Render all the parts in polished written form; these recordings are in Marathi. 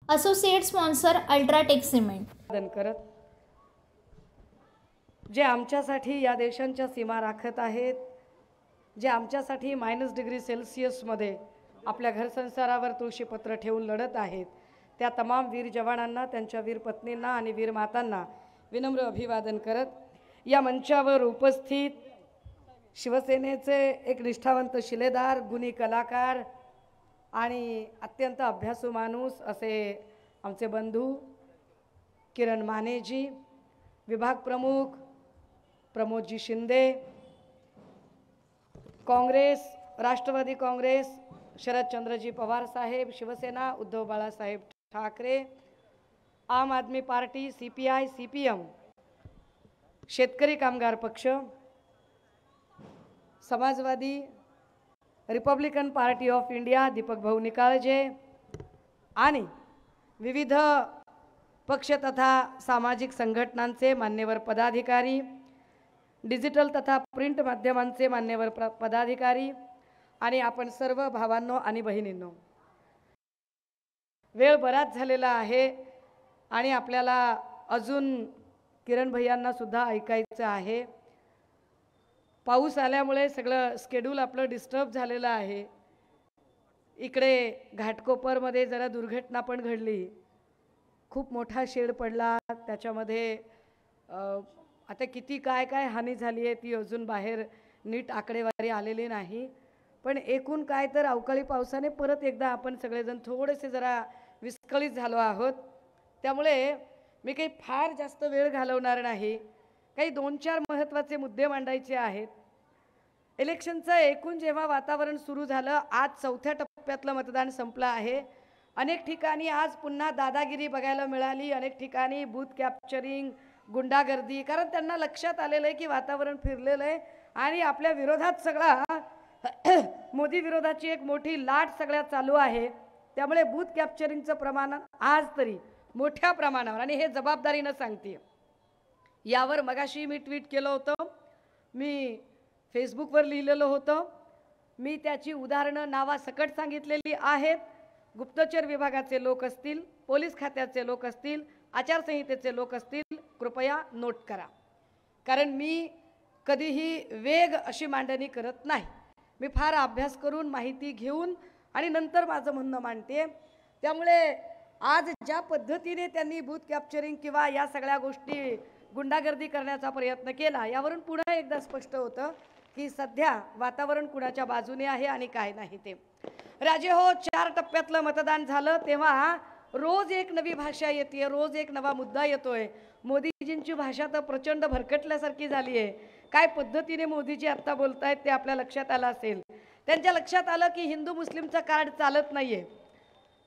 असोसिएट स्पॉन्सर अल्ट्राटेक सिमेंट करत जे आमच्यासाठी या देशांच्या सीमा राखत आहेत, जे आमच्यासाठी -डिग्री मध्ये आपल्या घरसंसारावर तुळशीपत्र ठेवून लढत आहेत, त्या तमाम वीर जवानांना, त्यांच्या वीर पत्नींना आणि वीर मातांना विनम्र अभिवादन करत या मंचावर उपस्थित शिवसेनेचे एक निष्ठावंत शिलेदार, गुणी कलाकार आणि अत्यंत अभ्यासू माणूस असे आमचे बंधू किरण मानेजी, विभाग प्रमुख प्रमोदजी शिंदे, काँग्रेस, राष्ट्रवादी काँग्रेस शरदचंद्रजी पवार साहेब, शिवसेना उद्धव बाळासाहेब ठाकरे, आम आदमी party CPI CPM, Shetkari Kamgar Paksha, Samajwadi, Republican party of India Deepak Bhau Nikalje आणि विविध पक्ष तथा सामाजिक संघटनांचे मान्यवर पदाधिकारी, डिजिटल तथा प्रिंट माध्यमांचे मान्यवर पदाधिकारी आणि आपण सर्व भावांनो आणि बहिणींनो, वेळ बराच झालेला आहे आणि आपल्याला अजून किरण भैयांना सुद्धा ऐकायचं आहे. पाऊस आल्यामुळे सगळं स्केड्यूल आपलं डिस्टर्ब झालेलं आहे. इकडे घाटकोपरमध्ये जरा दुर्घटना पण घडली, खूप मोठा शेड पडला, त्याच्यामध्ये आता किती काय काय हानी झाली आहे ती अजून बाहेर नीट आकडेवारी आलेली नाही. पण एकूण काय तर अवकाळी पावसाने परत एकदा आपण सगळेजण थोडेसे जरा विस्कळीत झालो आहोत. त्यामुळे मी काही फार जास्त वेळ घालवणार नाही. काही 2-4 महत्त्वाचे मुद्दे मांडायचे आहेत. इलेक्शनचं एकूण जेव्हा वातावरण सुरू झालं, आज 4थ्या टप्प्यातलं मतदान संपलं आहे. अनेक ठिकाणी आज पुन्हा दादागिरी बघायला मिळाली, अनेक ठिकाणी बूथ कॅप्चरिंग, गुंडागर्दी, कारण त्यांना लक्षात आलेलं आहे की वातावरण फिरलेलं आहे आणि आपल्या विरोधात सगळा मोदी विरोधाची एक मोठी लाट सगळ्यात चालू आहे. त्यामुळे बूथ कॅप्चरिंगचं प्रमाण आज तरी मोठ्या प्रमाणावर, आणि हे जबाबदारीनं सांगते, यावर मगाशी मी ट्विट केलं होतं, मी फेसबुकवर लिहिलेलं होतं, मी त्याची उदाहरणं नावासकट सांगितलेली आहेत. गुप्तचर विभागाचे लोक असतील, पोलीस खात्याचे लोक असतील, आचारसंहितेचे लोक असतील, कृपया नोट करा. कारण मी कधीही वेग अशी मांडणी करत नाही. मी फार अभ्यास करून, माहिती घेऊन आणि नंतर माझं म्हणणं मांडते. त्यामुळे आज ज्या पद्धतीने त्यांनी बूथ कॅप्चरिंग किंवा या सगळ्या गोष्टी गुंडागर्दी करण्याचा प्रयत्न केला, यावरून पुन्हा एकदा स्पष्ट होतं की सध्या वातावरण कुणाच्या बाजूने आहे आणि काय नाही ते. राजे हो, 4 टप्प्यातलं मतदान झालं तेव्हा रोज एक नवी भाषा येते, रोज एक नवा मुद्दा येतोय. मोदीजींची भाषा तर प्रचंड भरकटल्यासारखी झाली आहे. काय पद्धतीने मोदीजी आत्ता बोलतायत ते आपल्या लक्षात आलं असेल. त्यांच्या लक्षात आलं की हिंदू मुस्लिमचं कार्ड चालत नाहीये.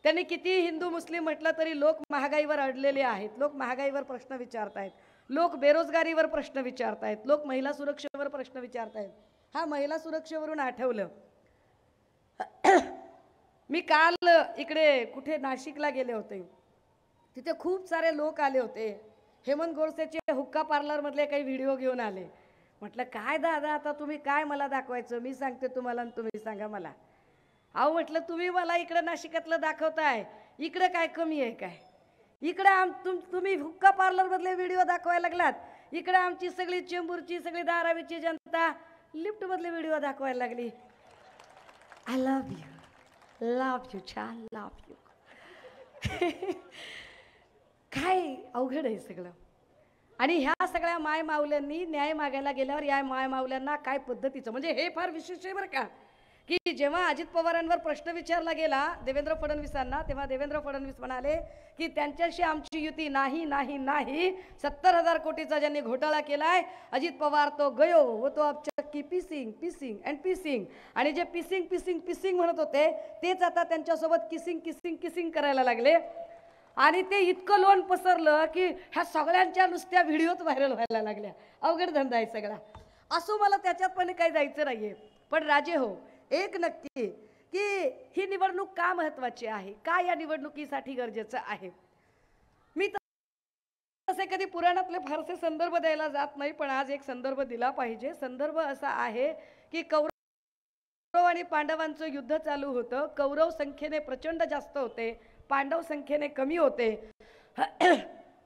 त्यांनी किती हिंदू मुस्लिम म्हटलं तरी लोक महागाईवर अडलेले आहेत, लोक महागाईवर प्रश्न विचारतायत, लोक बेरोजगारीवर प्रश्न विचारतायत, लोक महिला सुरक्षेवर प्रश्न विचारतायत. हा, महिला सुरक्षेवरून आठवलं, मी काल इकडे कुठे नाशिकला गेले होते, तिथे खूप सारे लोक आले होते. हेमंत गोडसेचे हुक्का पार्लर मधले काही व्हिडिओ घेऊन आले. म्हटलं काय दादा, आता तुम्ही काय मला दाखवायचं, मी सांगते तुम्हाला आणि तुम्ही सांगा मला. अहो म्हटलं, तुम्ही मला इकडे नाशिकातलं दाखवताय, इकडे काय कमी आहे काय? इकडे तुम्ही हुक्का पार्लर मधले व्हिडिओ दाखवायला लागलात, इकडे आमची सगळी चेंबूरची, सगळी धारावीची जनता लिफ्ट मधले व्हिडिओ दाखवायला लागली. I love you, love you, छान लव्ह यू. काय अवघड आहे सगळं. आणि ह्या सगळ्या माय माऊल्यांनी न्याय मागायला गेल्यावर या माय माऊल्यांना काय पद्धतीचं, म्हणजे हे फार विशेष आहे बरं का, की जेव्हा अजित पवारांवर प्रश्न विचारला गेला देवेंद्र फडणवीसांना, तेव्हा देवेंद्र फडणवीस म्हणाले की त्यांच्याशी आमची युती नाही नाही नाही. 70,000 कोटीचा ज्यांनी घोटाळा केलाय अजित पवार तो गयो वो तो अब चक्की पीसिंग पीसिंग अँड पीसिंग. आणि जे पीसिंग पीसिंग पीसिंग म्हणत होते तेच आता त्यांच्यासोबत किसिंग किसिंग किसिंग करायला लागले. आणि ते इतकं लोण पसरलं की ह्या सगळ्यांच्या नुसत्या व्हिडिओत व्हायरल व्हायला लागल्या. अवघड धंदा आहे सगळा. असो, मला त्याच्यात पण काही जायचं नाहीये. पण राजे हो, एक नक्की की ही निवडणूक का महत्त्वाची आहे, का या निवडणुकीसाठी गरजेचं आहे. मी तसे कधी पुराणातले फारसे संदर्भ द्यायला जात नाही, पण आज एक संदर्भ दिला पाहिजे. संदर्भ असा आहे की कौरव आणि पांडवांचं युद्ध चालू होतं. कौरव संख्येने प्रचंड जास्त होते, पांडव संख्येने कमी होते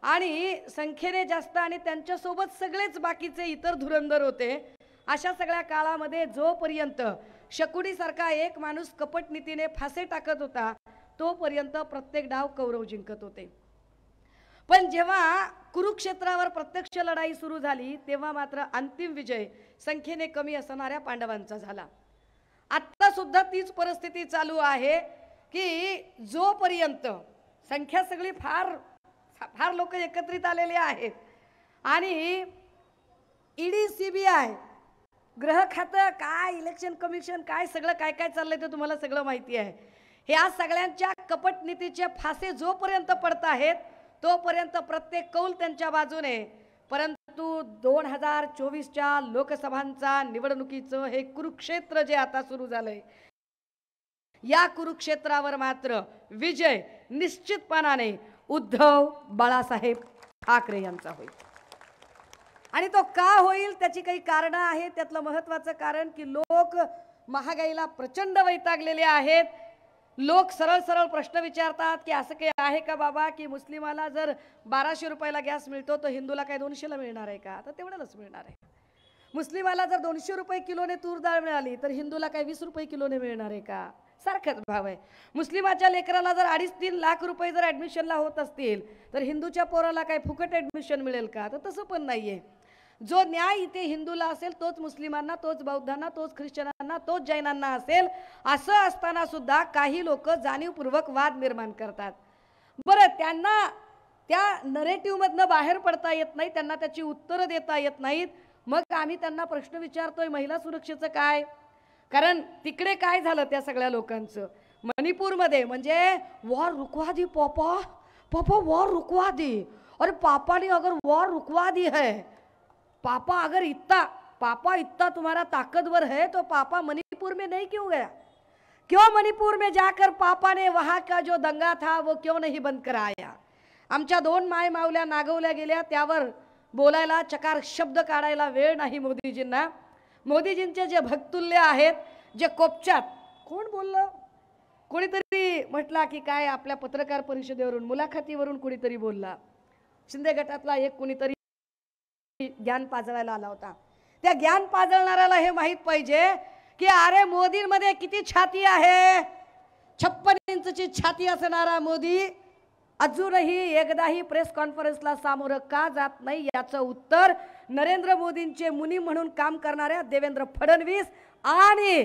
आणि संख्येने जास्त आणि त्यांच्यासोबत सगळेच बाकीचे इतर धुरंधर होते. अशा सगळ्या काळामध्ये जोपर्यंत शकुनीसारखा एक माणूस कपट नीतीने फासे टाकत होता तोपर्यंत प्रत्येक डाव कौरव जिंकत होते. पण जेव्हा कुरुक्षेत्रावर प्रत्यक्ष लढाई सुरू झाली तेव्हा मात्र अंतिम विजय संख्येने कमी असणाऱ्या पांडवांचा झाला. आता सुद्धा तीच परिस्थिती चालू आहे की जोपर्यंत संख्या सगळी फार फार लोक एकत्रित आलेले आहेत आणि ईडी सीबीआय गृह खातं काय इलेक्शन कमिशन काय सगळं काय काय चाललंय ते तुम्हाला सगळं माहिती आहे. ह्या सगळ्यांच्या कपट नीतीचे फासे जोपर्यंत पडत आहेत तोपर्यंत प्रत्येक कौल त्यांच्या बाजूने. परंतु 2024च्या लोकसभांचा निवडणुकीचं हे कुरुक्षेत्र जे आता सुरू झालंय या कुरुक्षेत्रावर मात्र विजय निश्चितपणाने उद्धव बाळासाहेब ठाकरे यांचा होईल. आणि तो का होईल त्याची काही कारणं आहेत. त्यातलं महत्त्वाचं कारण की लोक महागाईला प्रचंड वैतागलेले आहेत. लोक सरळ सरळ प्रश्न विचारतात की असं काही आहे का बाबा की मुस्लिमाला जर 1200 रुपयाला गॅस मिळतो तर हिंदूला काय 200ला मिळणार आहे का. तर तेवढंच मिळणार आहे. मुस्लिमाला जर 200 रुपये किलोने तूर डाळ मिळाली तर हिंदूला काय 20 रुपये किलोने मिळणार आहे का. सारखाच भाव आहे. मुस्लिमाच्या लेकराला जर 2.5-3 लाख रुपये जर ॲडमिशनला होत असतील तर हिंदूच्या पोराला काय फुकट ॲडमिशन मिळेल का. तर तसं पण नाहीये. जो न्याय इथे हिंदूला असेल तोच मुस्लिमांना तोच बौद्धांना तोच ख्रिश्चनांना तोच जैनांना असेल. असं असताना सुद्धा काही लोक जाणीवपूर्वक वाद निर्माण करतात. बरं त्यांना त्या नरेटिव्हमधनं बाहेर पडता येत नाही. त्यांना त्याची उत्तरं देता येत नाहीत. मग आम्ही त्यांना प्रश्न विचारतोय महिला सुरक्षेचं काय. कारण तिकडे काय झालं त्या सगळ्या लोकांचं मणिपूरमध्ये म्हणजे वॉर रुकवा दी पापा पापा वॉर रुकवा दी. अरे पापा ने अगर वॉर रुकवा दी है पापा अगर इतना तुम्हारा ताकतवर है तो पापा मणिपुर में नहीं क्यों गया. क्यों मणिपुर में जाकर पापा ने वहाँ का जो दंगा था वो क्यों नहीं बंद कराया. आमच्या 2 माय मावल्या नागवल्या गेल्या त्यावर बोलायला चकार शब्द काढायला वेळ नाही मोदीजींना. मोदीजींचे जे भक्तुल्य आहेत जे कोपच्यात कोण बोललं कोणीतरी म्हटला की काय आपल्या पत्रकार परिषदेवरून मुलाखतीवरून कोणीतरी बोलला. शिंदे गटातला एक कोणीतरी ज्ञान पाजळायला आला होता. त्या ज्ञान पाजळणाऱ्याला हे माहित पाहिजे की अरे मोदींमध्ये किती छाती आहे. 56 इंचची छाती असणारा मोदी अजूनही एकदाही प्रेस कॉन्फरन्सला सामोरं का जात नाही याचं उत्तर नरेंद्र मोदींचे मुनी म्हणून काम करणाऱ्या देवेंद्र फडणवीस आणि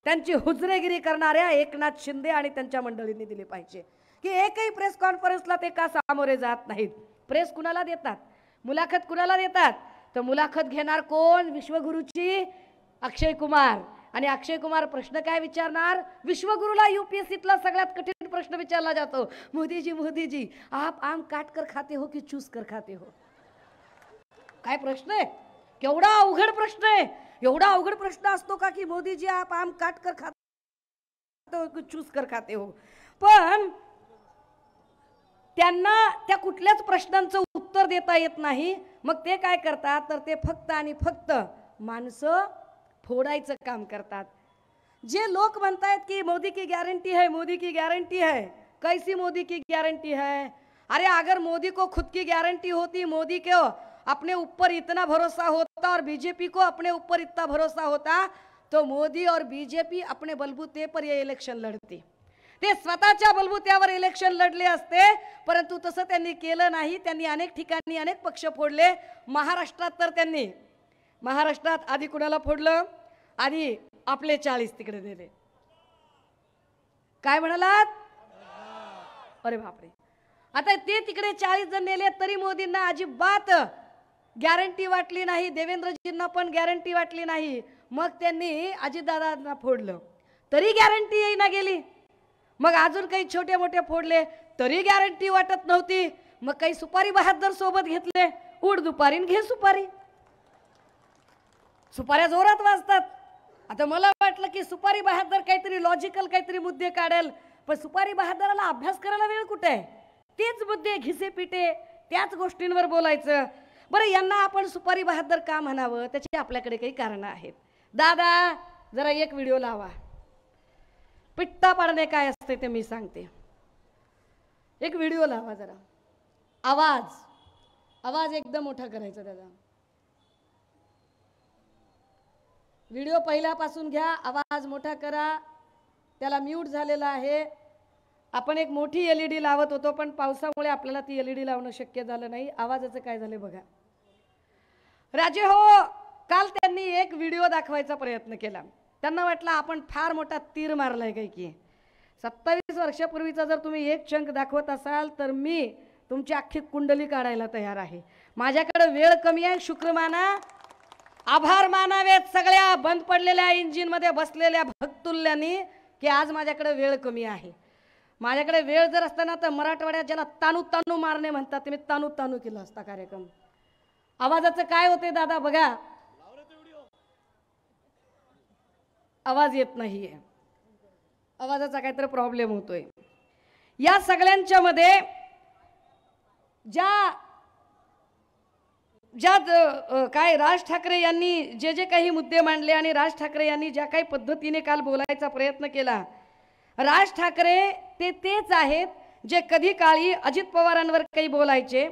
त्यांची हुजरेगिरी करणाऱ्या एकनाथ शिंदे आणि त्यांच्या मंडळींनी दिली पाहिजे की एकही प्रेस कॉन्फरन्सला ते का सामोरे जात नाहीत. प्रेस कुणाला देतात मुलाखत कुणाला देतात तर मुलाखत घेणार कोण विश्वगुरूची अक्षय कुमार. आणि अक्षय कुमार प्रश्न काय विचारणार विश्वगुरूला यूपीएससीतला सगळ्यात कठीण प्रश्न विचारला जातो. मोदीजी आप आम काट कर खाते हो की चूस कर खाते हो. काय प्रश्न आहे. केवढा अवघड प्रश्न आहे. एवढा अवघड प्रश्न असतो का की मोदीजी आप आम काट कर खाते हो की चूस कर खाते हो. पण त्यांना त्या कुठल्याच प्रश्नांचं उत्तर देता येत नाही. मग ते काय करतात तर ते फक्त आणि फक्त माणसं फोडायचं काम करतात. जे लोक म्हणतात की मोदी की गॅरंटी है मोदी की गॅरंटी है. कैसी मोदी की गॅरंटी है. अरे अगर मोदी को खुद की गॅरंटी होती मोदी को अपने ऊपर इतना भरोसा होता और बीजेपी को अपने ऊपर इतना भरोसा होता तो मोदी और बीजेपी अपने बलबूते पर ये इलेक्शन लढते. ते स्वतःच्या बलबूत्यावर इलेक्शन लढले असते. परंतु तसं त्यांनी केलं नाही. त्यांनी अनेक ठिकाणी अनेक पक्ष फोडले. महाराष्ट्रात तर त्यांनी महाराष्ट्रात आधी कुणाला फोडलं आधी आपले 40 तिकडे दिले. काय म्हणालात अरे बापरे. आता ते तिकडे 40 जण नेले तरी मोदींना अजिबात गॅरंटी वाटली नाही. देवेंद्रजींना पण गॅरंटी वाटली नाही. मग त्यांनी अजितदादांना फोडलं तरी गॅरंटी येईना गेली. मग अजून काही छोटे मोठे फोडले तरी गॅरंटी वाटत नव्हती. मग काही सुपारी बहादर सोबत घेतले. उड दुपारीन घे सुपारी. सुपाऱ्या जोरात वाजतात. आता मला वाटलं की सुपारी बहादर काहीतरी लॉजिकल काहीतरी मुद्दे काढेल. पण सुपारी बहादराला अभ्यास करायला वेळ कुठे आहे. तेच मुद्दे घिसे पिटे त्याच गोष्टींवर बोलायचं. बरं यांना आपण सुपारी बहादर का म्हणावं त्याची आपल्याकडे काही कारणं आहेत. दादा जरा एक व्हिडिओ लावा. पिट्टा पाडणे काय असते ते मी सांगते. एक व्हिडिओ लावा जरा. आवाज एकदम मोठा करायचा त्याचा. व्हिडिओ पहिल्यापासून घ्या, आवाज मोठा करा. त्याला म्यूट झालेला आहे. आपण एक मोठी LED लावत होतो, पण पावसामुळे आपल्याला ती LED लावणं शक्य झालं नाही. आवाजाचं काय झालं बघा. राजे हो, काल त्यांनी एक व्हिडिओ दाखवायचा प्रयत्न केला. त्यांना वाटलं आपण फार मोठा तीर मारलाय काय की. 27 वर्षापूर्वीचा जर तुम्ही एक चंक दाखवत असाल तर मी तुमची अख्खी कुंडली काढायला तयार आहे. माझ्याकडे वेळ कमी आहे. शुक्र माना, आभार मानावेत सगळ्या बंद पडलेल्या इंजिनमध्ये बसलेल्या भक्तुल्यांनी की आज माझ्याकडे वेळ कमी आहे. माझ्याकडे वेळ जर असताना तर मराठवाड्यात ज्याला तानू तानू मारणे म्हणतात ते मी तानू तानू केला असता कार्यक्रम. आवाजाचं काय होते दादा बघा. आवाज येत नाहीये. आवाजाचा काहीतरी प्रॉब्लेम होतोय. या सगळ्यांच्या मध्ये ज्या काय राज ठाकरे यांनी जे काही मुद्दे मांडले आणि राज ठाकरे यांनी ज्या काही पद्धतीने काल बोलायचा प्रयत्न केला, राज ठाकरे तेच आहेत जे कधी काळी अजित पवारांवर काही बोलायचे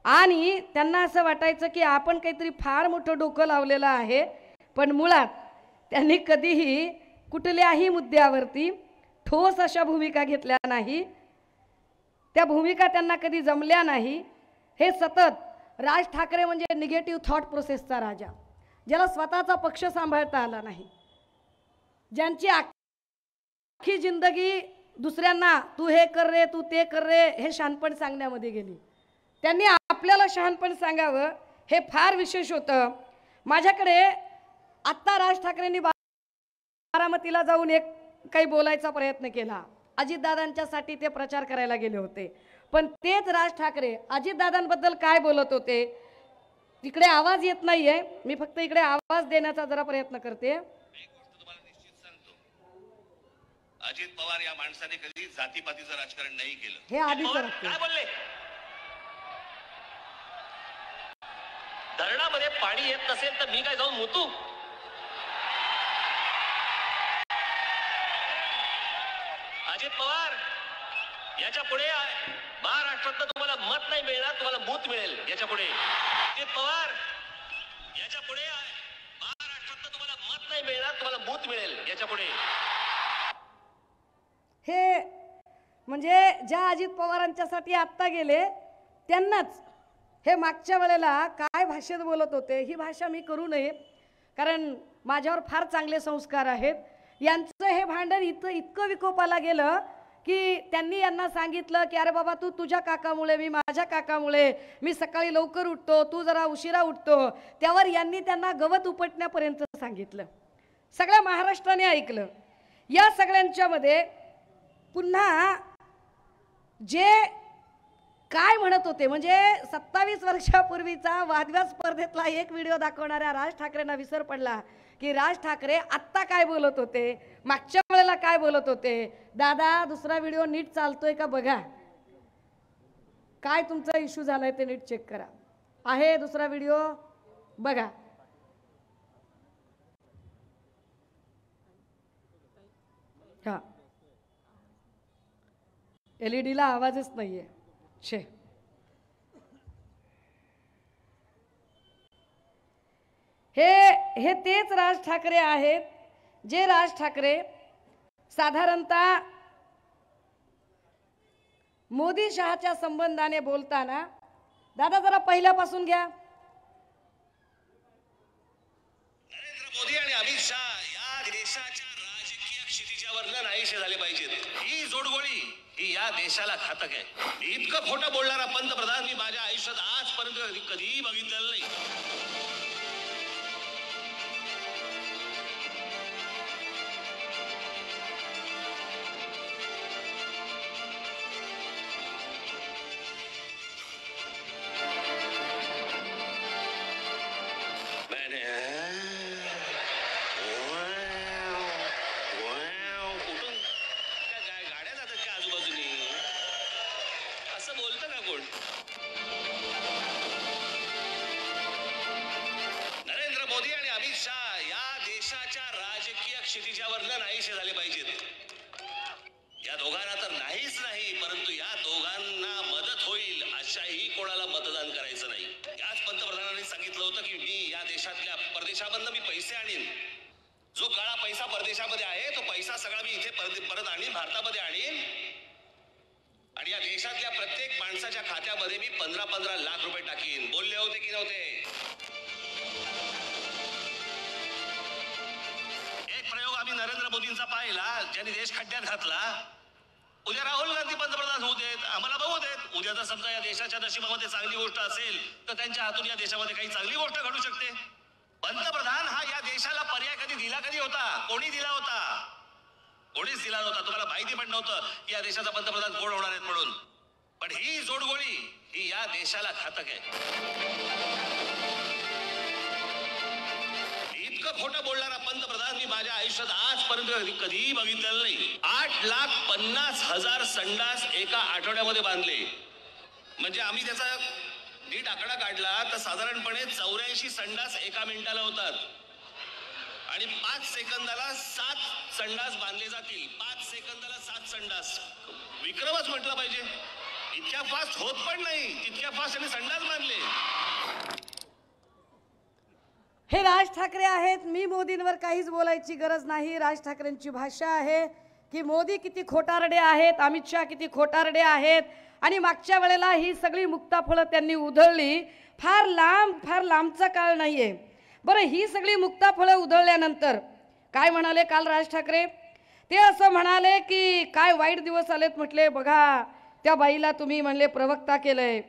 आणि त्यांना असं वाटायचं की आपण काहीतरी फार मोठं डोकं लावलेलं आहे. पण मुळात त्यांनी कधीही कुठल्याही मुद्द्यावरती ठोस अशा भूमिका घेतल्या नाही. त्या भूमिका त्यांना कधी जमल्या नाही. हे सतत राज ठाकरे म्हणजे निगेटिव्ह थॉट प्रोसेसचा राजा, ज्याला स्वतःचा पक्ष सांभाळता आला नाही, ज्यांची अख्खी जिंदगी दुसऱ्यांना तू हे कर रे, तू ते कर रे हे शहाणपण सांगण्यामध्ये गेली. त्यांनी आपल्याला शहाणपण सांगावं हे फार विशेष होतं. माझ्याकडे आत्ता राज ठाकरेंनी बारामतीला जाऊन एक काही बोलायचा प्रयत्न केला. अजितदादांच्यासाठी ते प्रचार करायला गेले होते. पण तेच राज ठाकरे अजितदादांबद्दल काय बोलत होते. तिकडे आवाज येत नाहीये, मी फक्त इकडे आवाज देण्याचा जरा प्रयत्न करते. अजित पवार या माणसाने कधी जातीपातीचं राजकारण नाही केलं. हे आधीच काय बोलले. धरणामध्ये पाणी येत नसेल तर मी काय जाऊन मुतू. अजित पवार याच्या पुढे महाराष्ट्रात तुम्हाला मत नाही मिळणार, तुम्हाला बूथ मिळेल. याच्या पुढे अजित पवार याच्या पुढे महाराष्ट्रात तुम्हाला मत नाही मिळणार, तुम्हाला बूथ मिळेल. याच्या पुढे हे म्हणजे ज्या अजित पवारांच्यासाठी आत्ता गेले त्यांनाच हे मागच्या वेळेला काय भाषेत बोलत होते. ही भाषा मी करू नये कारण माझ्यावर फार चांगले संस्कार आहेत. यांचं हे भांडण इतकं विकोपाला गेलं की त्यांनी यांना सांगितलं की अरे बाबा तू तुझ्या काकामुळे, मी माझ्या काकामुळे, मी सकाळी लवकर उठतो, तू जरा उशिरा उठतो. त्यावर यांनी त्यांना गवत उपटण्यापर्यंत सांगितलं. सगळ्या महाराष्ट्राने ऐकलं. या सगळ्यांच्या मध्ये पुन्हा जे काय म्हणत होते म्हणजे 27 वर्षापूर्वीचा वादविवाद स्पर्धेतला एक व्हिडिओ दाखवणाऱ्या राज ठाकरेंना विसर पडला की राज ठाकरे आत्ता काय बोलत होते, मागच्या वेळेला काय बोलत होते. दादा दुसरा व्हिडिओ नीट चालतोय का बघा. काय तुमचा इश्यू झालाय ते नीट चेक करा. आहे दुसरा व्हिडिओ बघा. हा LED ला आवाजच नाहीये. छे हे तेच राज ठाकरे आहेत जे राज ठाकरे साधारणतः मोदी शहाच्या संबंधाने बोलताना, दादा जरा पहिल्यापासून घ्या. नरेंद्र मोदी आणि अमित शहा या देशाच्या राजकीय क्षितिजावर नाहीसे झाले पाहिजेत. ही जोडगोळी ही या देशाला घातक आहे. मी इतकं खोटं बोलणारा पंतप्रधान मी माझ्या आयुष्यात आजपर्यंत कधीही बघितलेलं नाही. नरेंद्र मोदी आणि अमित शहा या देशाच्या राजकीय क्षितिजावर नाहीसे झाले पाहिजेत. या दोघांना तर नाहीच नाही, परंतु या दोघांना मदत होईल अशाही कोणाला मतदान करायचं नाही. याच पंतप्रधानांनी सांगितलं होतं की मी या देशातल्या परदेशामधनं मी पैसे आणीन. जो काळा पैसा परदेशामध्ये आहे तो पैसा सगळा मी इथे परत आणीन, भारतामध्ये आणीन. आणि या देशातल्या प्रत्येक माणसाच्या खात्यामध्ये मी 15-15 लाख रुपये टाकीन. बोलले होते की नव्हते? एक प्रयोग आम्ही नरेंद्र मोदींचा पाहिला, ज्यांनी देश खड्ड्यात घातला. उद्या राहुल गांधी पंतप्रधान होऊ देत, आम्हाला बघू देत. उद्या जर समजा या देशाच्या नशिबामध्ये चांगली गोष्ट असेल तर त्यांच्या हातून या देशामध्ये काही चांगली गोष्ट घडू शकते. पंतप्रधान हा या देशाला पर्याय कधी होता? कोणी दिला होता? कोणीच दिला नव्हता. तुम्हाला माहिती पण नव्हतं की या देशाचा पंतप्रधान कोण होणार आहेत म्हणून. पण ही जोडगोळी ही या देशाला घातक आहे. इतकं खोटं बोलणारा पंतप्रधान मी माझ्या आयुष्यात आजपर्यंत कधीही बघितलेलं नाही. 8,50,000 संडास एका आठवड्यामध्ये बांधले. म्हणजे आम्ही त्याचा नीट आकडा काढला तर साधारणपणे 84 संडास एका मिनिटाला होतात. आणि 5 सेकंदाला 7 संडास बांधले जातील. 5 सेकंदाला 7 संडास. विक्रमच म्हटलं पाहिजे. इतक्या फास्ट होत पण नाही, तितक्या फास्ट त्यांनी संडास बांधले. हे राज ठाकरे आहेत. मी मोदींवर काहीच बोलायची गरज नाही. राज ठाकरेंची भाषा आहे की मोदी किती खोटारडे आहेत, अमित शहा किती खोटारडे आहेत. आणि मागच्या वेळेला ही सगळी मुक्ताफळं त्यांनी उधळली. फार लांबचा काळ नाहीये. बरं, ही सगळी मुक्ताफळं उधळल्यानंतर काय म्हणाले काल राज ठाकरे? ते असं म्हणाले की काय वाईट दिवस आलेत. म्हटले बघा, त्या बाईला तुम्ही म्हणले प्रवक्ता केलंय,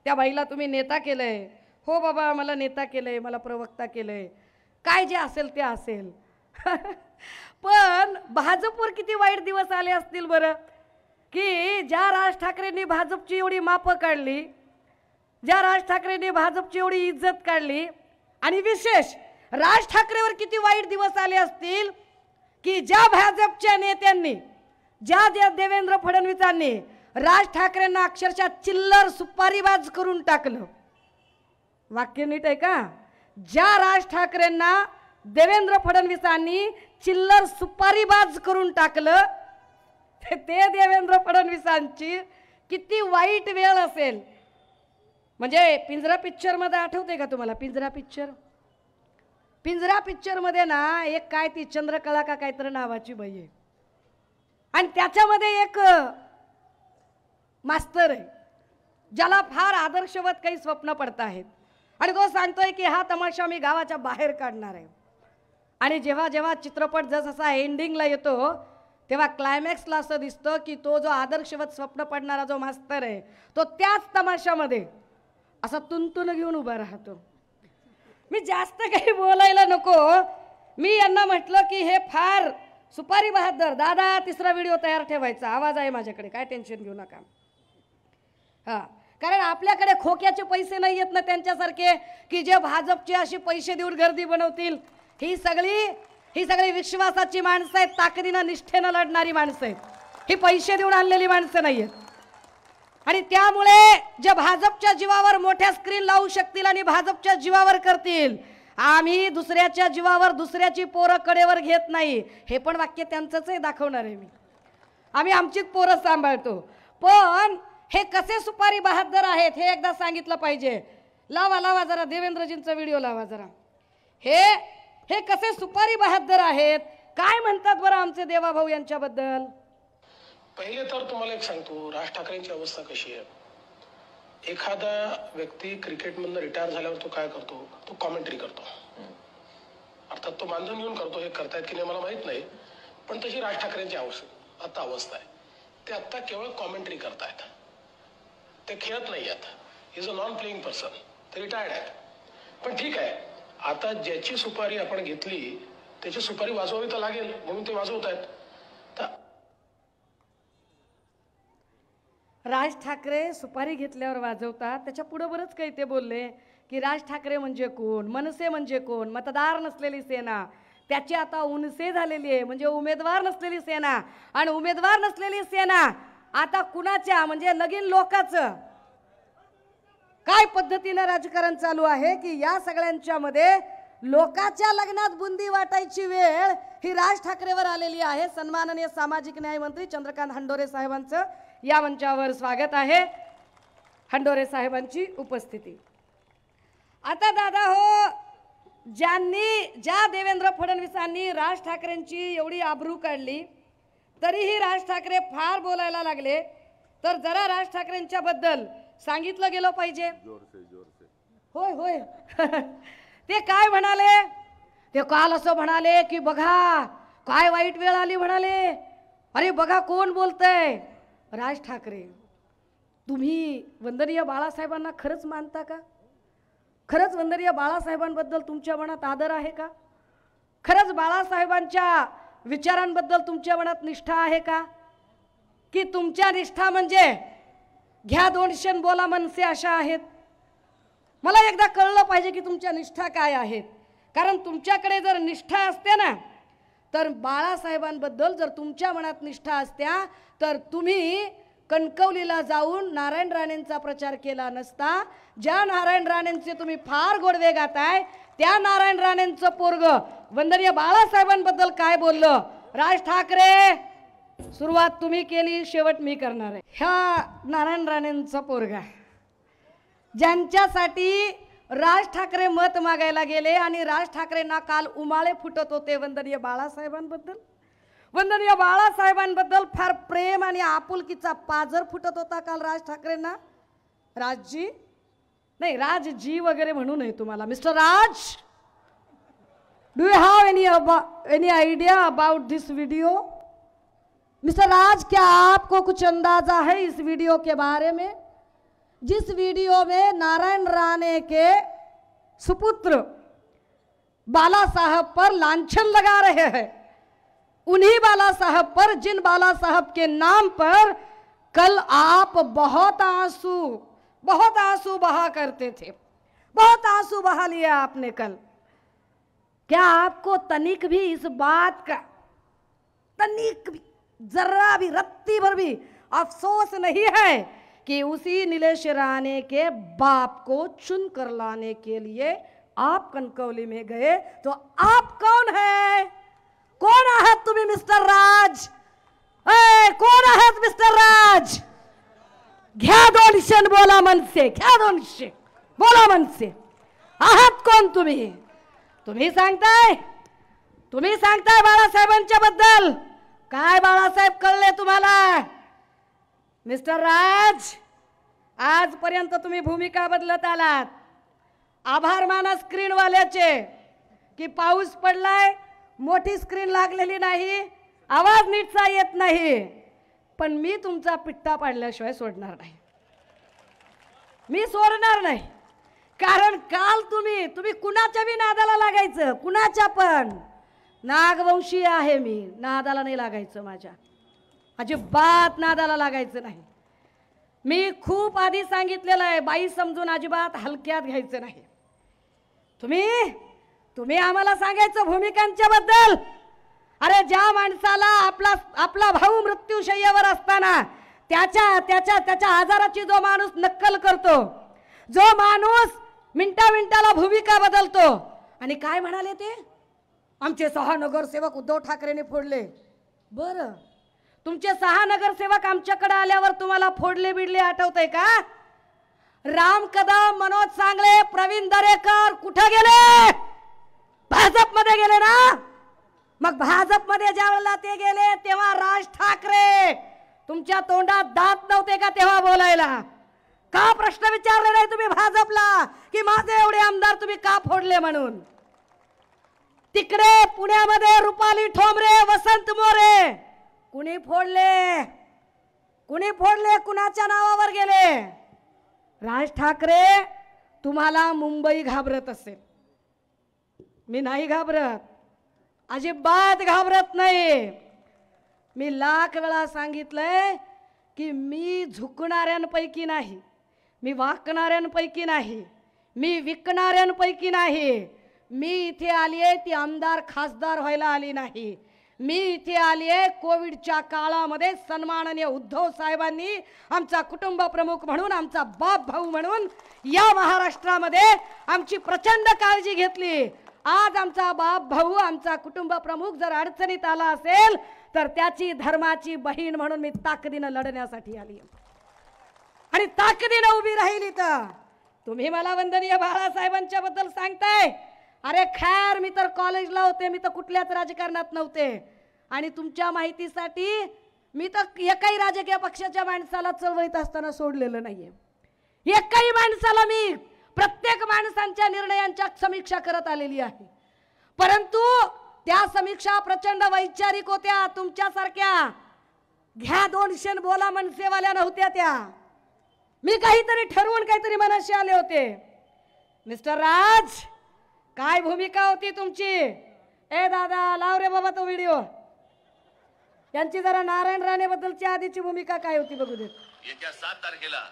त्या बाईला तुम्ही नेता केलंय. हो बाबा, मला नेता केलंय, मला प्रवक्ता केलंय, काय जे असेल ते असेल. पण भाजपवर किती वाईट दिवस आले असतील बरं, की ज्या राज ठाकरेंनी भाजपची एवढी मापं काढली, ज्या राज ठाकरेंनी भाजपची एवढी इज्जत काढली. आणि विशेष राज ठाकरेवर किती वाईट दिवस आले असतील की ज्या भाजपच्या नेत्यांनी, ज्या देवेंद्र फडणवीसांनी राज ठाकरेंना अक्षरशः चिल्लर सुपारीबाज करून टाकलं. वाक्य नीट आहे का? ज्या राज ठाकरेंना देवेंद्र फडणवीसांनी चिल्लर सुपारीबाज करून टाकलं, ते देवेंद्र फडणवीसांची किती वाईट वेळ असेल. म्हणजे पिंजरा पिक्चरमध्ये आठवते का तुम्हाला? पिंजरा पिक्चरमध्ये ना एक काय ती चंद्रकला का काहीतरी नावाची बाई आहे. आणि त्याच्यामध्ये एक मास्तर आहे ज्याला फार आदर्शवत काही स्वप्न पडत आहेत. आणि तो सांगतोय की हा तमाशा मी गावाच्या बाहेर काढणार आहे. आणि जेव्हा जेव्हा चित्रपट जसा एंडिंगला येतो तेव्हा क्लायमॅक्सला असं दिसतं की तो जो आदर्शवत स्वप्न पडणारा जो मास्तर आहे तो त्याच तमाशामध्ये असा तुंतुन घेऊन उभा राहतो. मी जास्त काही बोलायला नको. मी यांना म्हटलं की हे फार सुपारी बहादर दादा, तिसरा व्हिडिओ तयार ठेवायचा, आवाज आहे माझ्याकडे, काय टेन्शन घेऊ नका. हां, कारण आपल्याकडे खोक्याचे पैसे नाही आहेत ना त्यांच्यासारखे की जे भाजपचे अशी पैसे देऊन गर्दी बनवतील. ही सगळी विश्वासाची माणसं आहेत, ताकदीनं निष्ठेनं लढणारी माणसं आहेत. ही पैसे देऊन आणलेली माणसं नाही आहेत. आणि त्यामुळे जे भाजपच्या जीवावर मोठ्या स्क्रीन लावू शकतील आणि भाजपच्या जीवावर करतील, आम्ही दुसऱ्याच्या जीवावर दुसऱ्याची पोरं कडेवर घेत नाही. हे पण वाक्य त्यांचंच आहे, दाखवणार आहे मी. आम्ही आमचीच पोरं सांभाळतो. पण हे कसे सुपारी बहादर आहेत हे एकदा सांगितलं पाहिजे. लावा जरा देवेंद्रजींचा व्हिडिओ लावा जरा. हे कसे सुपारी बहादर आहेत, काय म्हणतात बरं आमचे देवाभाऊ यांच्याबद्दल? पहिले तर तुम्हाला एक सांगतो, राज ठाकरेंची अवस्था कशी आहे. एखादा व्यक्ती क्रिकेटमधून रिटायर झाल्यावर तो काय करतो? तो कॉमेंट्री करतो. अर्थात तो मानधन घेऊन करतो. हे करतायत की नाही मला माहित नाही, पण तशी राज ठाकरेंची अवस्था आहे. ते आता केवळ कॉमेंट्री करतायत, ते खेळत नाही आहेत. Is a non playing person. ते रिटायर्ड आहेत. पण ठीक आहे, आता ज्याची सुपारी आपण घेतली त्याची सुपारी वाजवावी तर लागेल, म्हणून ते वाजवत आहेत. राज ठाकरे सुपारी घेतल्यावर वाजवतात. त्याच्या पुढे बरंच काही ते बोलले की राज ठाकरे म्हणजे कोण, मनसे म्हणजे कोण, मतदार नसलेली सेना. त्याची आता उनसे झालेली आहे, म्हणजे उमेदवार नसलेली सेना. आणि उमेदवार नसलेली सेना आता कुणाच्या, म्हणजे लगीन लोकांचं. काय पद्धतीनं राजकारण चालू आहे की या सगळ्यांच्या मध्ये लोकांच्या लग्नात बुंदी वाटायची वेळ ही राज ठाकरेवर आलेली आहे. सन्माननीय सामाजिक न्याय मंत्री चंद्रकांत हंडोरे साहेबांचं या मंचावर स्वागत आहे. हंडोरे साहेबांची उपस्थिती. आता दादा हो, ज्या देवेंद्र फडणवीसांनी राज ठाकरेंची एवढी आबरू काढली तरीही राज ठाकरे फार बोलायला लागले, तर जरा राज ठाकरेंच्या बद्दल सांगितलं गेलं पाहिजे. होय होय ते काय म्हणाले, ते काल असं म्हणाले की बघा काय वाईट वेळ आली म्हणाले. अरे बघा कोण बोलतंय, राज ठाकरे. तुम्ही वंदनीय बाळासाहेबांना खरंच मानता का? खरंच वंदनीय बाळासाहेबांबद्दल तुमच्या मनात आदर आहे का? खरंच बाळासाहेबांच्या विचारांबद्दल तुमच्या मनात निष्ठा आहे का? की तुमच्या निष्ठा म्हणजे घ्या 200 बोला मनसे अशा आहेत? मला एकदा कळलं पाहिजे की तुमच्या निष्ठा काय आहेत. कारण तुमच्याकडे जर निष्ठा असते ना, तर बाळासाहेबांबद्दल जर तुमच्या मनात निष्ठा असत्या तर तुम्ही कणकवलीला जाऊन नारायण राणेंचा प्रचार केला नसता. ज्या नारायण राणेंचे तुम्ही फार गोडवे गाताय त्या नारायण राणेंचं पोरग वंदनीय बाळासाहेबांबद्दल काय बोललं? राज ठाकरे, सुरुवात तुम्ही केली, शेवट मी करणार आहे. ह्या नारायण राणेंचा पोरगा ज्यांच्यासाठी राज ठाकरे मत मागायला गेले आणि राज ठाकरेंना काल उमाळे फुटत होते वंदनीय बाळासाहेबांबद्दल. वंदनीय बाळासाहेबांबद्दल फार प्रेम आणि आपुलकीचा पाजर फुटत होता काल राज ठाकरेंना. राजजी नाही, राजजी वगैरे म्हणू नये तुम्हाला. Mister Raj, do you have any idea about this video? Mister Raj, क्या आपको कुछ अंदाजा है इस वीडियो के बारे में? जिस वीडियो में नारायण राणे के सुपुत्र बाला साहब पर लांछन लगा रहे हैं, उन्हीं बाला साहब पर, जिन बाला साहब के नाम पर कल आप बहुत आंसू बहा करते थे, बहुत आंसू बहा लिया आपने कल. क्या आपको तनिक भी इस बात का, तनिक भी, जरा भी, रत्ती भर भी अफसोस नहीं है कि उसी नीलेश राणे के बाप को चुन कर लाने के लिए आप कणकवली में गए? तो आप कौन है? कोण आहात तुम्ही मिस्टर राज? कोण आहात मिस्टर राज? घ्या 200 बोला मनसे, घ्या 200 बोला मनसे. आहात कोण तुम्ही? तुम्ही सांगताय बाळासाहेबांच्या बद्दल. काय बाळासाहेब कळले तुम्हाला? मिस्टर राज, आजपर्यंत तुम्ही भूमिका बदलत आलात. आभार माना स्क्रीनवाल्याचे की पाऊस पडलाय, मोठी स्क्रीन लागलेली नाही, आवाज नीटचा येत नाही, पण मी तुमचा पिट्टा पाडल्याशिवाय सोडणार नाही. मी सोडणार नाही. कारण काल तुम्ही कुणाच्या बी नादाला लागायचं, कुणाच्या पण. नागवंशी आहे मी, नादाला नाही लागायचं, माझ्या अजिबात नादाला लागायचं नाही. मी खूप आधी सांगितलेलं आहे, बाई समजून अजिबात हलक्यात घ्यायचं नाही. तुम्ही आम्हाला सांगायचं भूमिकांच्या बद्दल. अरे ज्या माणसाला आपला भाऊ मृत्यूशय्यावर असताना त्याच्या आजाराची जो माणूस नक्कल करतो, जो माणूस मिनिटाला भूमिका बदलतो. आणि काय म्हणाले ते? आमचे 6 नगरसेवक उद्धव ठाकरेंनी फोडले. बरं, तुमचे 6 नगरसेवक आमच्याकडे आल्यावर तुम्हाला फोडले बिडले आठवतंय का? राम कदम, मनोज सांगळे, प्रवीण दरेकर कुठे गेले? भाजपमध्ये गेले ना. मग भाजपमध्ये ज्यावेळेला ते गेले तेव्हा राज ठाकरे तुमच्या तोंडात दात नव्हते का तेव्हा बोलायला? का प्रश्न विचारले नाही तुम्ही भाजपला की माझे एवढे आमदार तुम्ही का फोडले म्हणून? तिकडे पुण्यामध्ये रुपाली ठोंबरे, वसंत मोरे कुणी फोडले? कुणाच्या नावावर गेले? राज ठाकरे, तुम्हाला मुंबई घाबरत असेल, मी नाही घाबरत, अजिबात घाबरत नाही. मी लाख वेळा सांगितलंय की मी झुकणाऱ्यांपैकी नाही, मी वाकणाऱ्यांपैकी नाही, मी विकणाऱ्यांपैकी नाही. मी इथे आली आहे ती आमदार खासदार व्हायला आली नाही. मी इथे आली आहे कोविडच्या काळामध्ये सन्माननीय उद्धव साहेबांनी आमचा कुटुंब प्रमुख म्हणून, आमचा बाप भाऊ म्हणून या महाराष्ट्रामध्ये आमची प्रचंड काळजी घेतली. आज आमचा बाप भाऊ आमचा कुटुंब प्रमुख जर अडचणीत आला असेल तर त्याची धर्माची बहीण म्हणून मी ताकदीनं लढण्यासाठी आली आणि ताकदीनं उभी राहिली. तर तुम्ही मला वंदनीय बाळासाहेबांच्या बद्दल सांगताय. अरे खैर मी तर कॉलेजला होते, मी तर कुठल्याच राजकारणात नव्हते. आणि तुमच्या माहितीसाठी मी तर एकाही राजकीय पक्षाच्या माणसाला चळवळीत असताना सोडलेलं नाहीये. एकाही माणसाला मी प्रत्येक माणसांच्या निर्णयांच्या समीक्षा करत आलेली आहे. परंतु त्या समीक्षा प्रचंड वैचारिक होत्या. तुमच्यासारख्या घ्या 200 बोला मनसेवाल्या नव्हत्या त्या. मी काहीतरी ठरवून काहीतरी मनाशी आले होते. मिस्टर राज, काय भूमिका होती तुमची? ए दादा लाव रे बाबा तो व्हिडिओ. यांची जरा नारायण राणे बद्दलची आधीची भूमिका काय होती बघू देत. येत्या 7 तारखेला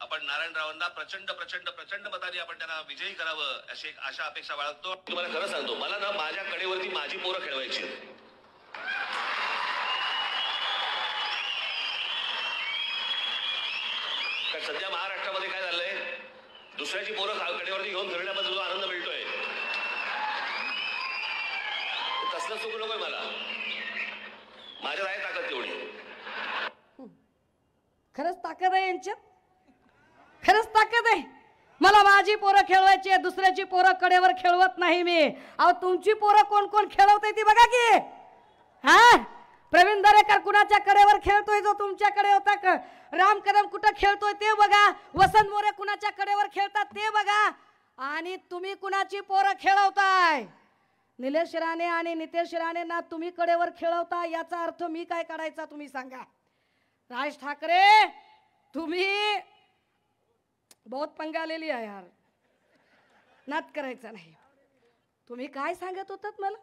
आपण नारायणरावांना प्रचंड प्रचंड प्रचंड मताने आपण त्यांना विजयी करावं अशी एक आशा अपेक्षा बाळगतो. तुम्हाला खरं सांगतो, मला ना माझ्या कडेवरती माझी पोरं खेळवायची. सध्या महाराष्ट्रामध्ये काय झालंय, दुसऱ्याची पोरं कडेवरती घेऊन फिरण्याबद्दल जो आनंद मिळतोय तसलं सुख नकोय मला. माझ्यात आहे ताकद तेवढी. खरंच ताकद आहे यांच्यात, खरंच ताकद आहे. मला माझी पोरं खेळवायची, दुसऱ्याची पोरं कडेवर खेळवत नाही मी. अहो तुमची पोरं कोण कोण खेळवते ती बघा की. हा प्रवीण दरेकर कुणाच्या कडेवर खेळतोय जो तुमच्याकडे होता. राम कदम कुठं खेळतोय ते बघा. वसंत मोरे कुणाच्या कडेवर खेळतात ते बघा. आणि तुम्ही कुणाची पोरं खेळवताय? निलेश राणे आणि नितेश राणेंना तुम्ही कडेवर खेळवता. याचा अर्थ मी काय काढायचा तुम्ही सांगा. राज ठाकरे तुम्ही बहुत पंगा लेली आहे यार, नात करायचा नाही. तुम्ही काय सांगत होतात मला?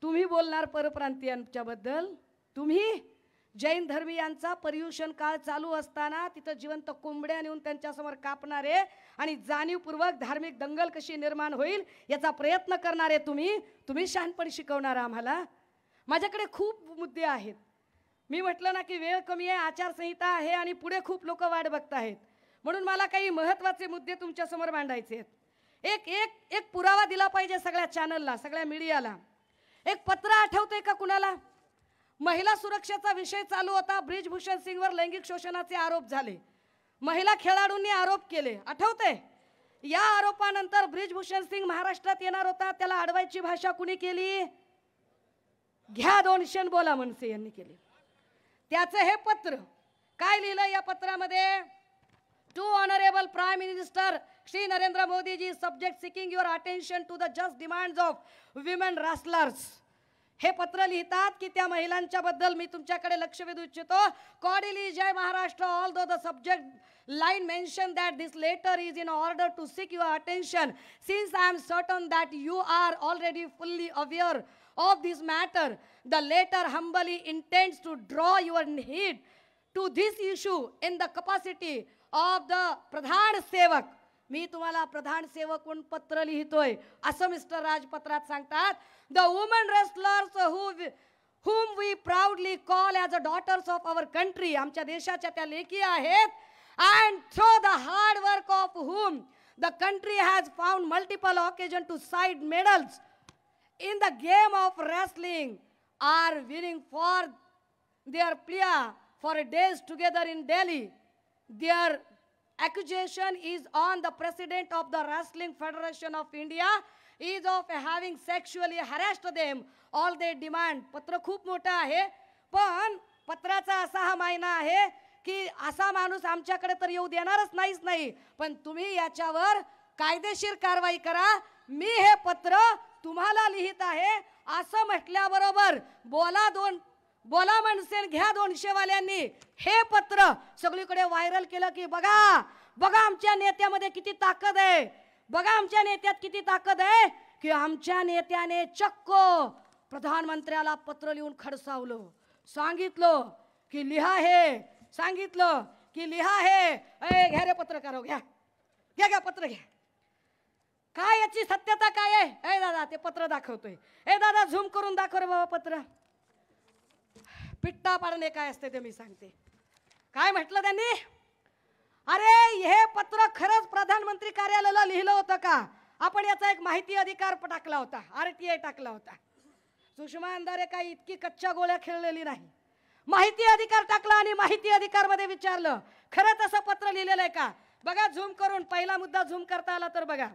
तुम्ही बोलणार परप्रांतीयांच्या बद्दल. तुम्ही जैन धर्मीयांचा पर्युषण काळ चालू असताना तिथं जिवंत कोंबड्या नेऊन त्यांच्यासमोर कापणारे आणि जाणीवपूर्वक धार्मिक दंगल कशी निर्माण होईल याचा प्रयत्न करणारे तुम्ही शहाणपण शिकवणार आम्हाला. माझ्याकडे खूप मुद्दे आहेत. मी म्हटलं ना की वेळ कमी आहे, आचारसंहिता आहे आणि पुढे खूप लोक वाट बघत आहेत. म्हणून मला काही महत्त्वाचे मुद्दे तुमच्या समोर मांडायचे आहेत. एक पुरावा दिला पाहिजे सगळ्या चॅनलला, सगळ्या मीडियाला. एक पत्र आठवतंय का कुणाला? महिला सुरक्षेचा विषय चालू होता. ब्रिजभूषण सिंगवर लैंगिक शोषणाचे आरोप झाले. महिला खेळाडूंनी आरोप केले, आठवतंय? या आरोपानंतर ब्रिजभूषण सिंग महाराष्ट्रात येणार होता. त्याला अडवायची भाषा कुणी केली? घ्या 200 बोला मनसे यांनी केली. त्याचं हे पत्र काय लिहिलं या पत्रामध्ये? To honourable prime minister Shri Narendra Modi ji, subject seeking your attention to the just demands of women wrestlers. हे पत्र लिहितात की त्या महिलांच्या बद्दल मी तुमच्याकडे लक्ष वेधू इच्छितो. कॉर्डियली जय Maharashtra, although the subject line mention that this letter is in order to seek your attention, since I am certain that you are already fully aware of this matter. The letter humbly intends to draw your heed to this issue in the capacity of the प्रधान सेवक. मी तुम्हाला प्रधान सेवक म्हणून पत्र लिहितोय असं मिस्टर राज पत्रात सांगतात. The women wrestlers whom we proudly call as the daughters of our country, आमच्या देशाच्या त्या लेकी आहेत, and through the hard work of whom the country has found multiple occasions to cite medals in the game of wrestling, are winning for their plea for days together in Delhi. Their accusation is on the president of the Wrestling Federation of India is of having sexually harassed them. All they demand. पत्र खूप मोठं आहे, पण पत्राचा असा हा मायना आहे की असा माणूस आमच्याकडे तर येऊ देणारच नाही, पण तुम्ही याच्यावर कायदेशीर कारवाई करा. मी हे पत्र तुम्हाला लिहित आहे असं म्हटल्याबरोबर बोला मनसे घ्या 200 वाल्यांनी हे पत्र सगळीकडे व्हायरल केलं की बघा आमच्या नेत्यामध्ये किती ताकद आहे, बघा आमच्या नेत्यात किती ताकद आहे की आमच्या नेत्याने चक्क प्रधानमंत्र्याला पत्र लिहून खडसावलं, सांगितलं की लिहा हे, सांगितलं की लिहा हे. घ्या रे पत्रकार, घ्या पत्र घ्या. काय याची सत्यता काय आहे? दादा ते पत्र दाखवतोय. दादा झूम करून दाखव रे बाबा पत्र. पिट्टा पाडणे काय असते ते मी सांगते. काय म्हटलं त्यांनी? अरे हे पत्र खरंच प्रधानमंत्री कार्यालयाला लिहिलं होतं का? आपण याचा एक माहिती अधिकार टाकला होता, RTI टाकला होता. सुषमा अंधारे काही इतकी कच्च्या गोळ्या खेळलेली नाही. माहिती अधिकार टाकला आणि माहिती अधिकार मध्ये विचारलं खरंच असं पत्र लिहिलेलं आहे का. बघा झूम करून, पहिला मुद्दा झूम करता आला तर बघा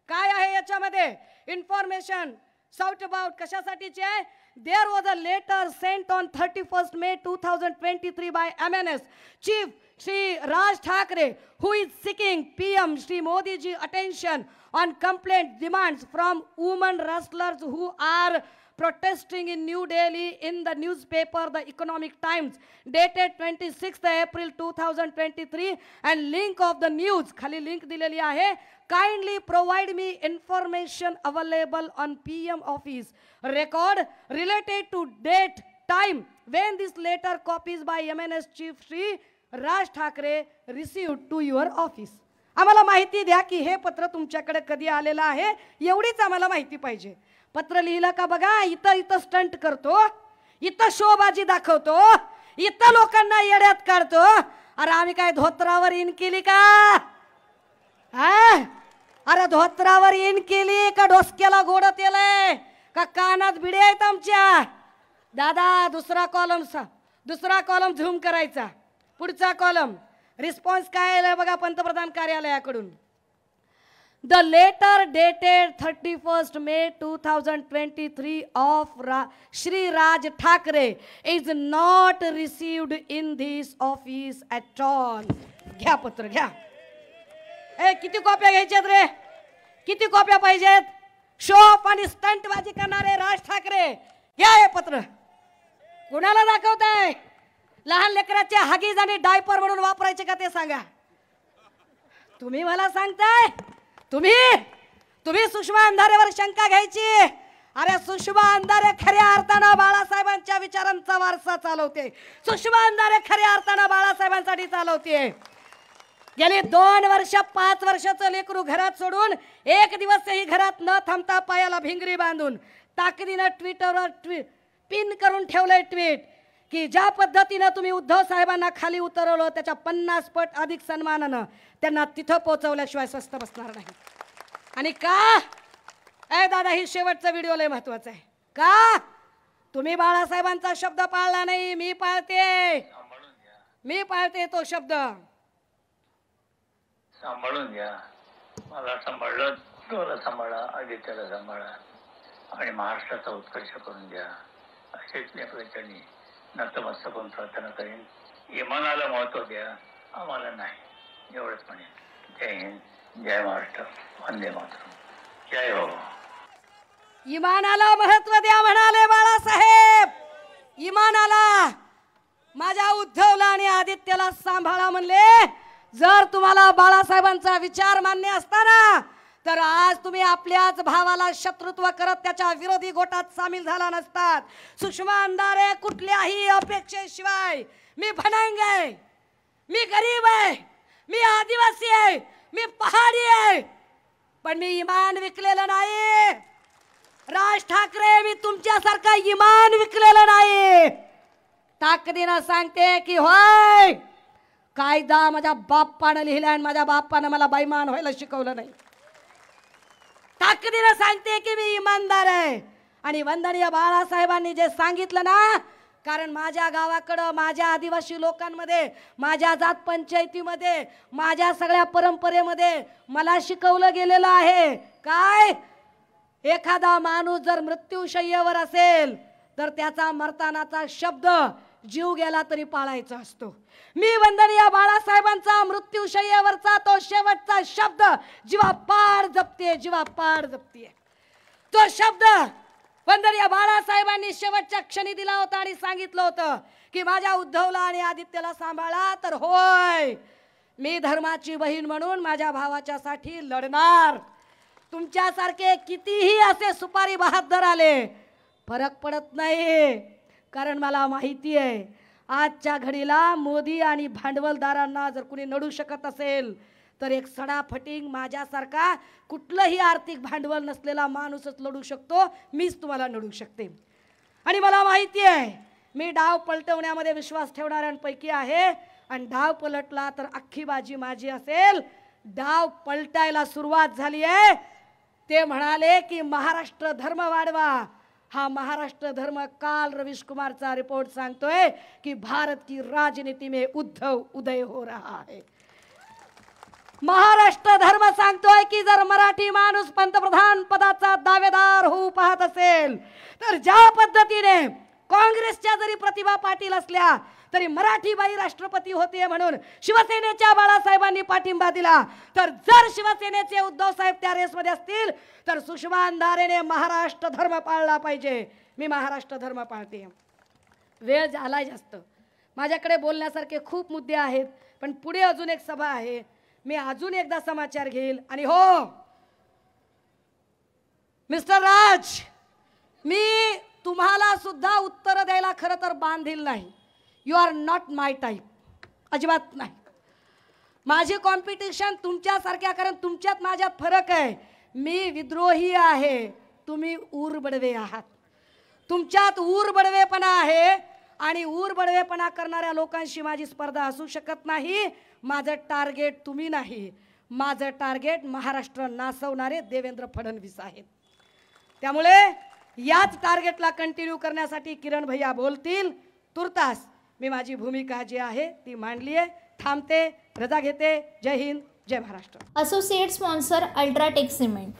काय आहे याच्यामध्ये. इन्फॉर्मेशन साउट अबाउट कशासाठीची आहे. There was a letter sent on 31 May 2023 by MNS chief Shri Raj Thackeray, who is seeking PM Shri Modi ji attention on complaint demands from women wrestlers who are protesting in New Delhi in the newspaper The Economic Times dated 26th April 2023 and link of the news खाली link दिलेली आहे. Kindly provide me information available on PM office record related to date time when this letter copies by MNS Chief Shri Raj Thackeray received to your office. आम्हाला माहिती द्या की हे पत्र तुमच्याकडे कधी आलेलं आहे, एवढीच आम्हाला माहिती पाहिजे. पत्र लिहिलं का बघा. इथं स्टंट करतो, इथं शोबाजी दाखवतो, इथं लोकांना येड्यात काढतो. अरे आम्ही काय धोत्रावर इन केली का. अरे धोत्रावर इन केली का डोसक्याला गोड तेल आहे का कानात बिडे आहेत आमच्या. दादा दुसरा कॉलम झूम करायचा. पुढचा कॉलम रिस्पॉन्स काय आला बघा पंतप्रधान कार्यालयाकडून. The letter dated 31st May 2023 of Shri Raj Thackeray is not received in this office at all. घ्या पत्र घ्या. किती कॉप्या घ्यायच्यात रे, किती कॉप्या पाहिजेत. शोफ आणि स्टंटबाजी करणारे राज ठाकरे घ्या हे पत्र. कुणाला दाखवताय. लहान लेकराचे हगीज आणि डायपर म्हणून वापरायचे का ते सांगा. तुम्ही मला सांगताय. तुम्ही सुषमा अंधारेवर शंका घ्यायची. अरे सुषमा अंधारे खऱ्या अर्थानं बाळासाहेबांच्या विचारांचा वारसा चालवते. सुषमा अंधारे खऱ्या अर्थानं बाळासाहेबांसाठी चालवते. गेली 2 वर्ष 5 वर्षाचं लेकरू घरात सोडून एक दिवसही घरात न थांबता पायाला भिंगरी बांधून ताकदीनं ट्विटरवर पिन करून ठेवलंय ट्विट की ज्या पद्धतीनं तुम्ही उद्धव साहेबांना खाली उतरवलं त्याच्या 50 पट अधिक सन्मानानं त्यांना तिथं पोहोचवल्याशिवाय स्वस्त बसणार नाही. आणि का दादा ही शेवटचा व्हिडिओ लय महत्वाचा आहे. का तुम्ही बाळासाहेबांचा शब्द पाळला नाही. मी पाळते तो शब्द. सांभाळून घ्या. मला सांभाळलं, तुला सांभाळा, आदित्याला सांभाळा आणि महाराष्ट्राचा उत्कर्ष करून घ्या असेच मी आपल्याच्यानी नतमस्तक होऊन प्रार्थना करेन. इमानाला महत्व द्या, आम्हाला नाही एवढंच म्हणेन. जय हिंद, जय महाराष्ट्र, वंदे मातरम, जय हो. इमानाला महत्व द्या म्हणाले बाळासाहेब. इमानाला. माझ्या उद्धवला आणि आदित्यला सांभाळा म्हणले. जर तुम्हाला बाळासाहेबांचा विचार मान्य असताना तर आज तुम्ही आपल्याच भावाला शत्रुत्व करत त्याच्या विरोधी गोटात सामील झाला नसतात. सुषमा अंधारे कुठल्याही अपेक्षेशिवाय मी भनांग आहे, मी गरीब आहे, मी आदिवासी आहे, मी पहाडी आहे, पण मी इमान विकलेलं नाही. राज ठाकरे मी तुमच्यासारखा इमान विकलेलं नाही. ताकदीनं सांगते की होय कायदा माझ्या बाप्पानं लिहिला आणि माझ्या बाप्पानं मला बेईमान व्हायला शिकवलं नाही. ताकदीनं सांगते की मी इमानदार आहे. आणि वंदनीय बाळासाहेबांनी जे सांगितलं ना, कारण माझ्या गावाकडं माझ्या आदिवासी लोकांमध्ये माझ्या जात पंचायतीमध्ये माझ्या सगळ्या परंपरेमध्ये मला शिकवलं गेलेलं आहे. काय एखादा माणूस जर मृत्यूशय्येवर असेल तर त्याचा मरतानाचा शब्द जीव गेला तरी पाळायचा असतो. मी वंदनीय बाळासाहेबांचा मृत्यूशय्येवरचा तो शेवटचा शब्द जीवापाड जपते. तो शब्द वंदनीय बाळासाहेबांनी शेवटच्या क्षणी दिला होता आणि सांगितलं होतं की माझ्या उद्धवला आणि आदित्यला सांभाळा. तर होय मी धर्माची बहीण म्हणून माझ्या भावाच्या साठी लढणार. तुमच्यासारखे कितीही असे सुपारी बहादर आले फरक पडत नाही. कारण मला माहिती आहे आजच्या घडीला मोदी आणि भांडवलदारांना जर कुणी नडू शकत असेल तर एक सडाफटिंग माझ्यासारखा कुठलंही आर्थिक भांडवल नसलेला माणूसच लढू शकतो. मीच तुम्हाला नडू शकते. आणि मला माहिती आहे मी डाव पलटवण्यामध्ये विश्वास ठेवणाऱ्यांपैकी आहे. आणि डाव पलटला तर अख्खी बाजी माझी असेल. डाव पलटायला सुरुवात झाली आहे. ते म्हणाले की महाराष्ट्र धर्म वाढवा. हा महाराष्ट्र धर्म काल रवीश कुमारचा रिपोर्ट सांगतोय की भारत की राजनीति में उद्धव उदय हो रहा है. महाराष्ट्र धर्म सांगतोय की जर मराठी माणूस पंतप्रधान पदाचा दावेदार होऊ पाहत असेल तर ज्या पद्धतीने काँग्रेसच्या जरी प्रतिभा पाटील असल्या तरी मराठी बाई राष्ट्रपती होते म्हणून शिवसेनेच्या बाळासाहेबांनी पाठिंबा दिला, तर जर शिवसेनेचे उद्धव साहेब त्या रेसमध्ये असतील तर सुषमा अंधारेने महाराष्ट्र धर्म पाळला पाहिजे. मी महाराष्ट्र धर्म पाळते. वेळ झालाय जास्त, माझ्याकडे बोलण्यासारखे खूप मुद्दे आहेत, पण पुढे अजून एक सभा आहे. मी अजून एकदा समाचार घेईल. आणि हो मिस्टर राज, मी तुम्हाला सुद्धा उत्तर द्यायला खरं तर बांधील नाही. You are not my type, अजिबात नाही. माझी कॉम्पिटिशन तुमच्यासारख्या, कारण तुमच्यात माझ्यात फरक आहे. मी विद्रोही आहे, तुम्ही ऊरबडवे आहात. तुमच्यात ऊरबडवेपणा आहे आणि ऊरबडवेपणा करणाऱ्या लोकांशी माझी स्पर्धा असू शकत नाही. माझं टार्गेट तुम्ही नाही, माझं टार्गेट महाराष्ट्र नासवणारे देवेंद्र फडणवीस आहेत. त्यामुळे याच टार्गेटला कंटिन्यू करण्यासाठी किरण भैया बोलतील. तुर्तास मी माझी भूमिका जी आहे ती मांडली आहे. थांबते, रजा घेते. जय हिंद, जय Maharashtra. Associate sponsor UltraTech cement.